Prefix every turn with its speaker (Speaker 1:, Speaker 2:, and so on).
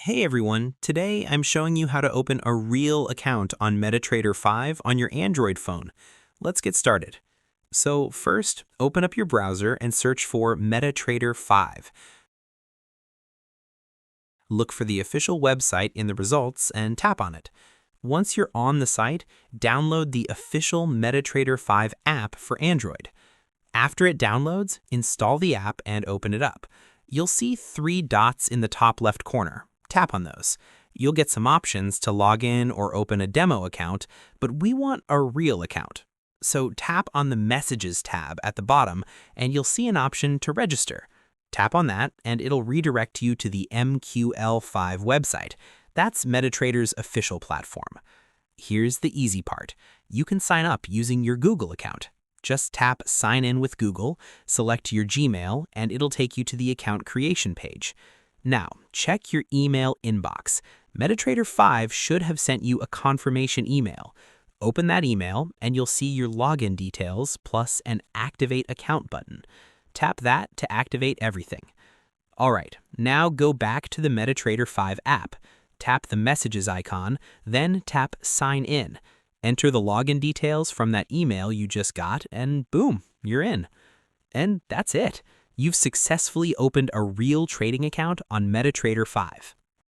Speaker 1: Hey everyone, today I'm showing you how to open a real account on MetaTrader 5 on your Android phone. Let's get started. So first, open up your browser and search for MetaTrader 5. Look for the official website in the results and tap on it. Once you're on the site, download the official MetaTrader 5 app for Android. After it downloads, install the app and open it up. You'll see three dots in the top left corner. Tap on those. You'll get some options to log in or open a demo account, but we want a real account. So tap on the Messages tab at the bottom and you'll see an option to register. Tap on that and it'll redirect you to the MQL5 website. That's MetaTrader's official platform. Here's the easy part. You can sign up using your Google account. Just tap Sign in with Google, select your Gmail, and it'll take you to the account creation page. Now, check your email inbox. MetaTrader 5 should have sent you a confirmation email. Open that email, and you'll see your login details plus an Activate Account button. Tap that to activate everything. All right, now go back to the MetaTrader 5 app. Tap the Messages icon, then tap Sign In. Enter the login details from that email you just got, and boom, you're in. And that's it. You've successfully opened a real trading account on MetaTrader 5.